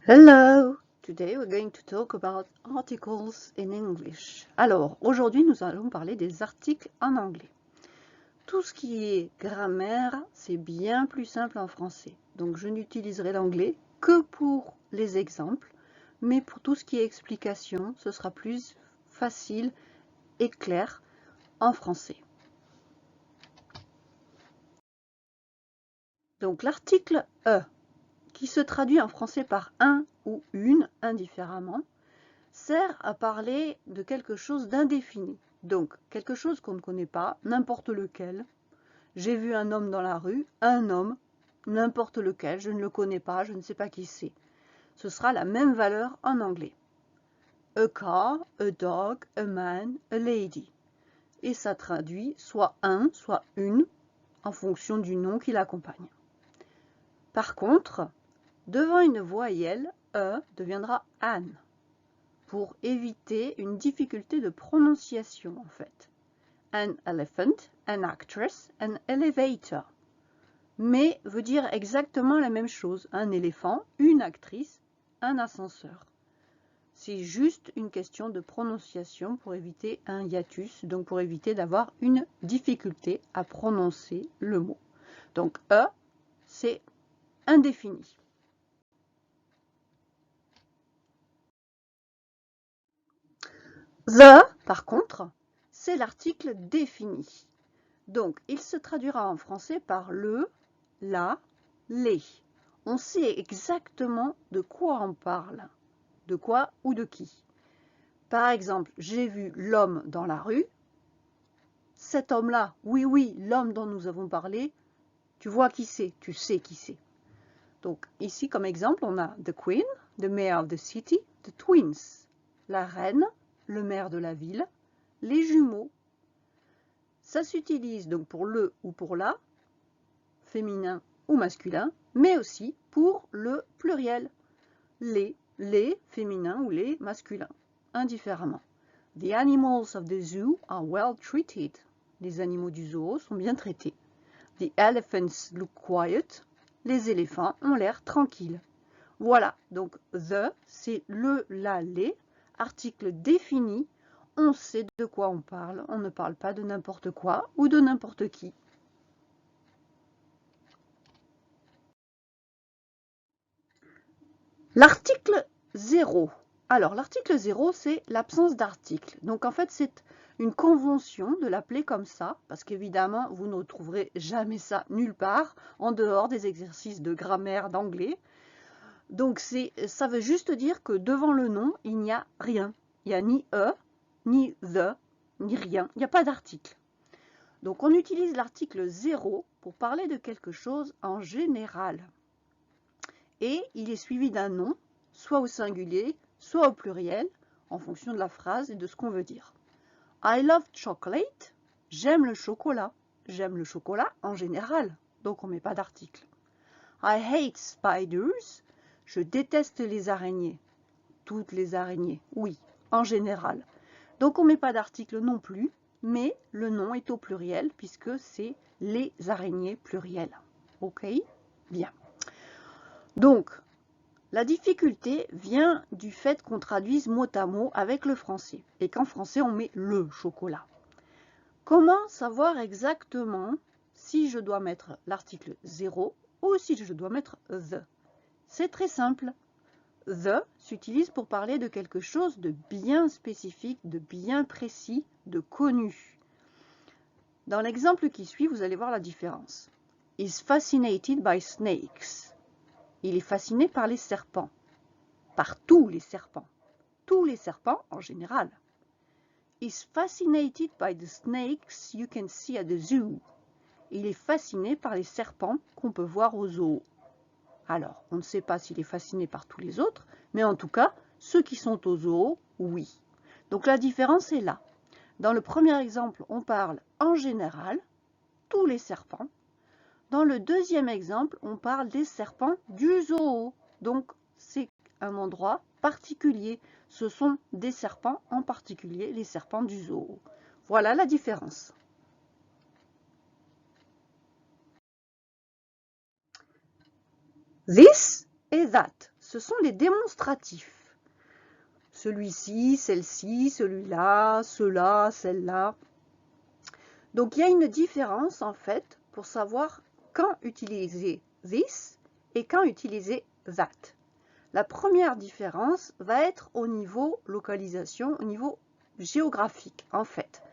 Hello! Today we're going to talk about articles in English. Alors, aujourd'hui, nous allons parler des articles en anglais. Tout ce qui est grammaire, c'est bien plus simple en français. Donc, je n'utiliserai l'anglais que pour les exemples, mais pour tout ce qui est explication, ce sera plus facile et clair en français. Donc, l'article E, qui se traduit en français par un ou une, indifféremment, sert à parler de quelque chose d'indéfini. Donc, quelque chose qu'on ne connaît pas, n'importe lequel. J'ai vu un homme dans la rue, un homme, n'importe lequel, je ne le connais pas, je ne sais pas qui c'est. Ce sera la même valeur en anglais. A car, a dog, a man, a lady. Et ça traduit soit un, soit une, en fonction du nom qui l'accompagne. Par contre, devant une voyelle, E deviendra an, pour éviter une difficulté de prononciation en fait. An elephant, an actress, an elevator. Mais veut dire exactement la même chose. Un éléphant, une actrice, un ascenseur. C'est juste une question de prononciation pour éviter un hiatus, donc pour éviter d'avoir une difficulté à prononcer le mot. Donc E, c'est indéfini. The, par contre, c'est l'article défini. Donc, il se traduira en français par le, la, les. On sait exactement de quoi on parle, de quoi ou de qui. Par exemple, j'ai vu l'homme dans la rue. Cet homme-là, oui, oui, l'homme dont nous avons parlé, tu vois qui c'est, tu sais qui c'est. Donc, ici, comme exemple, on a the queen, the mayor of the city, the twins, la reine, le maire de la ville, les jumeaux. Ça s'utilise donc pour le ou pour la, féminin ou masculin, mais aussi pour le pluriel, les féminins ou les masculins, indifféremment. The animals of the zoo are well treated. Les animaux du zoo sont bien traités. The elephants look quiet. Les éléphants ont l'air tranquilles. Voilà, donc the, c'est le, la, les, article défini. On sait de quoi on parle, on ne parle pas de n'importe quoi ou de n'importe qui. L'article 0. Alors, l'article 0, c'est l'absence d'article. Donc, en fait, c'est une convention de l'appeler comme ça, parce qu'évidemment, vous ne trouverez jamais ça nulle part, en dehors des exercices de grammaire d'anglais. Donc, ça veut juste dire que devant le nom, il n'y a rien. Il n'y a ni E, ni the, ni rien. Il n'y a pas d'article. Donc, on utilise l'article 0 pour parler de quelque chose en général. Et il est suivi d'un nom, soit au singulier, soit au pluriel, en fonction de la phrase et de ce qu'on veut dire. I love chocolate, j'aime le chocolat. J'aime le chocolat en général, donc on ne met pas d'article. I hate spiders, je déteste les araignées. Toutes les araignées, oui, en général. Donc on ne met pas d'article non plus, mais le nom est au pluriel puisque c'est les araignées plurielles. Ok? Bien. Donc, la difficulté vient du fait qu'on traduise mot à mot avec le français et qu'en français on met le chocolat. Comment savoir exactement si je dois mettre l'article 0 ou si je dois mettre the? C'est très simple. The s'utilise pour parler de quelque chose de bien spécifique, de bien précis, de connu. Dans l'exemple qui suit, vous allez voir la différence. Is fascinated by snakes. Il est fasciné par les serpents. Par tous les serpents en général. Is fascinated by the snakes you can see at the zoo. Il est fasciné par les serpents qu'on peut voir au zoo. Alors, on ne sait pas s'il est fasciné par tous les autres, mais en tout cas, ceux qui sont au zoo, oui. Donc la différence est là. Dans le premier exemple, on parle en général, tous les serpents. Dans le deuxième exemple, on parle des serpents du zoo. Donc, c'est un endroit particulier. Ce sont des serpents, en particulier les serpents du zoo. Voilà la différence. This et that. ce sont les démonstratifs. Celui-ci, celle-ci, celui-là, ceux-là, celle-là. Donc, il y a une différence, en fait, pour savoir quand utiliser this et quand utiliser that. La première différence va être au niveau localisation, au niveau géographique, en fait.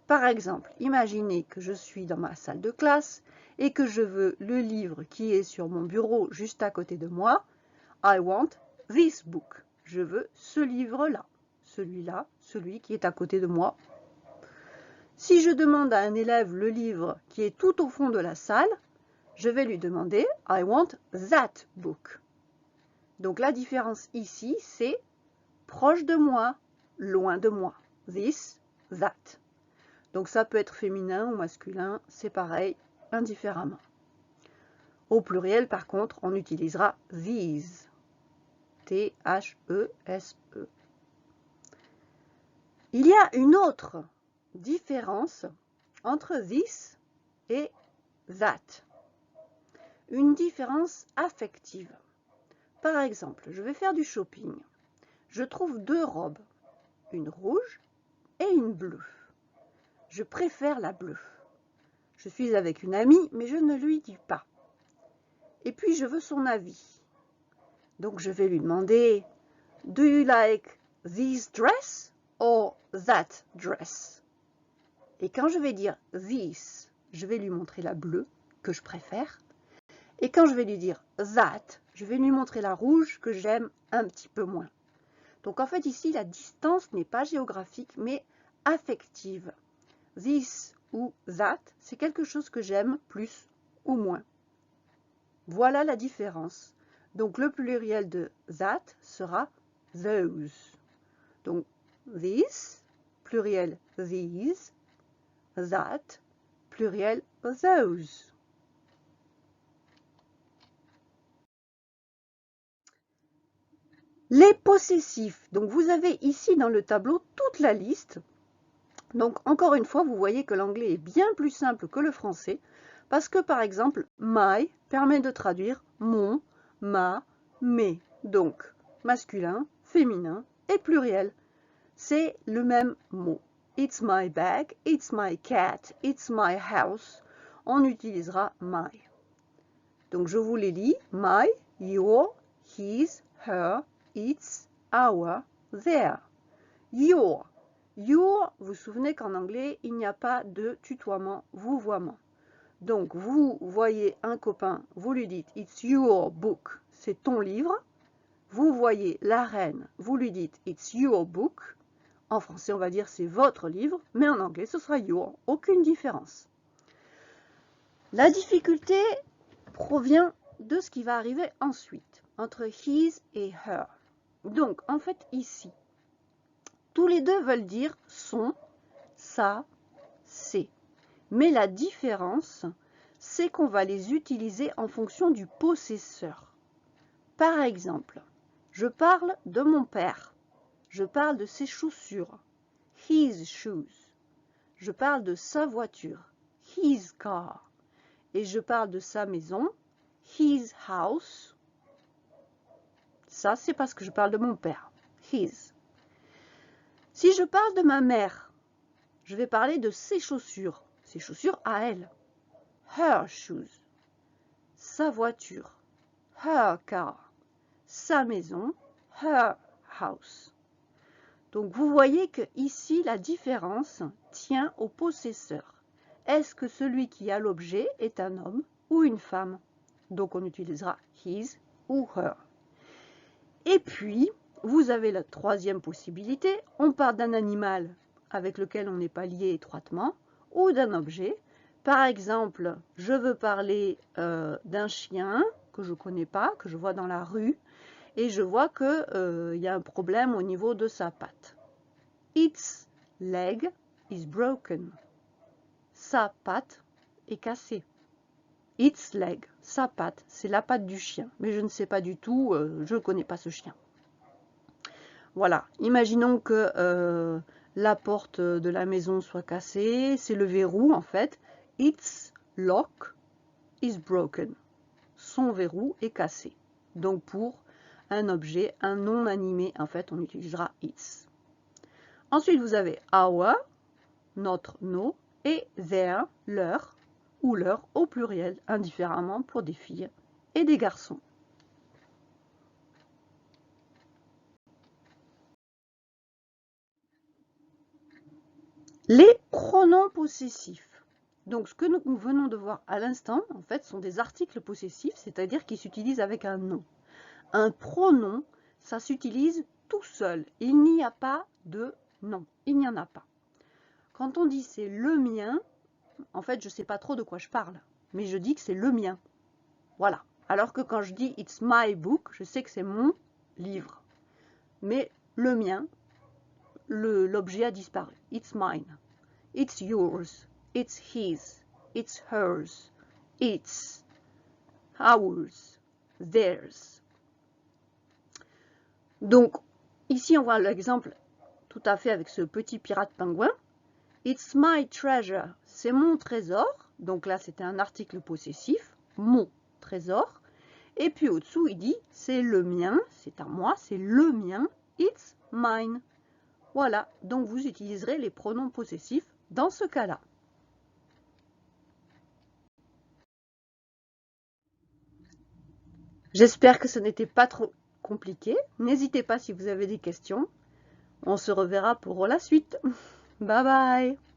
Par exemple, imaginez que je suis dans ma salle de classe et que je veux le livre qui est sur mon bureau juste à côté de moi. I want this book. Je veux ce livre-là, celui-là, celui qui est à côté de moi. Si je demande à un élève le livre qui est tout au fond de la salle, je vais lui demander I want that book. Donc la différence ici, c'est proche de moi, loin de moi. This, that. Donc ça peut être féminin ou masculin, c'est pareil, indifféremment. Au pluriel, par contre, on utilisera these. T-H-E-S-E. Il y a une autre différence entre this et that. Une différence affective. Par exemple, je vais faire du shopping. Je trouve deux robes, une rouge et une bleue. Je préfère la bleue. Je suis avec une amie, mais je ne lui dis pas. Et puis, je veux son avis. Donc, je vais lui demander, do you like this dress or that dress? Et quand je vais dire this, je vais lui montrer la bleue, que je préfère. Et quand je vais lui dire that, je vais lui montrer la rouge, que j'aime un petit peu moins. Donc, en fait, ici, la distance n'est pas géographique, mais affective. This ou that, c'est quelque chose que j'aime plus ou moins. Voilà la différence. Donc, le pluriel de that sera those. Donc, this, pluriel these, that, pluriel those. Les possessifs. Donc, vous avez ici dans le tableau toute la liste. Donc, encore une fois, vous voyez que l'anglais est bien plus simple que le français parce que, par exemple, my permet de traduire mon, ma, mes. Donc, masculin, féminin et pluriel. C'est le même mot. It's my bag, it's my cat, it's my house. On utilisera my. Donc, je vous les lis. My, your, his, her, its, our, their. Your. Your, vous vous souvenez qu'en anglais, il n'y a pas de tutoiement, vouvoiement. Donc, vous voyez un copain, vous lui dites « It's your book », c'est ton livre. Vous voyez la reine, vous lui dites « It's your book ». En français, on va dire « c'est votre livre », mais en anglais, ce sera « your », aucune différence. La difficulté provient de ce qui va arriver ensuite, entre « his » et « her ». Donc, en fait, ici, tous les deux veulent dire son, sa, ses. Mais la différence, c'est qu'on va les utiliser en fonction du possesseur. Par exemple, je parle de mon père. Je parle de ses chaussures. His shoes. Je parle de sa voiture. His car. Et je parle de sa maison. His house. Ça, c'est parce que je parle de mon père. His. Si je parle de ma mère, je vais parler de ses chaussures à elle. Her shoes. Sa voiture. Her car. Sa maison. Her house. Donc, vous voyez que ici, la différence tient au possesseur. Est-ce que celui qui a l'objet est un homme ou une femme? Donc, on utilisera his ou her. Et puis, vous avez la troisième possibilité. On parle d'un animal avec lequel on n'est pas lié étroitement ou d'un objet. Par exemple, je veux parler d'un chien que je ne connais pas, que je vois dans la rue, et je vois qu'il y a un problème au niveau de sa patte. Its leg is broken. Sa patte est cassée. Its leg, sa patte, c'est la patte du chien. Mais je ne sais pas du tout, je ne connais pas ce chien. Voilà, imaginons que la porte de la maison soit cassée, c'est le verrou en fait. Its lock is broken. Son verrou est cassé. Donc pour un objet, un non animé, en fait, on utilisera its. Ensuite, vous avez our, notre, nos, et their, leur, ou leur au pluriel, indifféremment pour des filles et des garçons. Les pronoms possessifs. Donc, ce que nous venons de voir à l'instant, en fait, sont des articles possessifs, c'est-à-dire qui s'utilisent avec un nom. Un pronom, ça s'utilise tout seul. Il n'y a pas de nom. Il n'y en a pas. Quand on dit c'est le mien, en fait, je ne sais pas trop de quoi je parle, mais je dis que c'est le mien. Voilà. Alors que quand je dis it's my book, je sais que c'est mon livre. Mais le mien, l'objet a disparu. It's mine. It's yours. It's his. It's hers. It's ours. Theirs. Donc, ici, on voit l'exemple tout à fait avec ce petit pirate pingouin. It's my treasure. C'est mon trésor. Donc là, c'était un article possessif. Mon trésor. Et puis au-dessous, il dit, c'est le mien, c'est à moi, c'est le mien, it's mine. Voilà, donc vous utiliserez les pronoms possessifs dans ce cas-là. J'espère que ce n'était pas trop compliqué. N'hésitez pas si vous avez des questions. On se reverra pour la suite. Bye bye!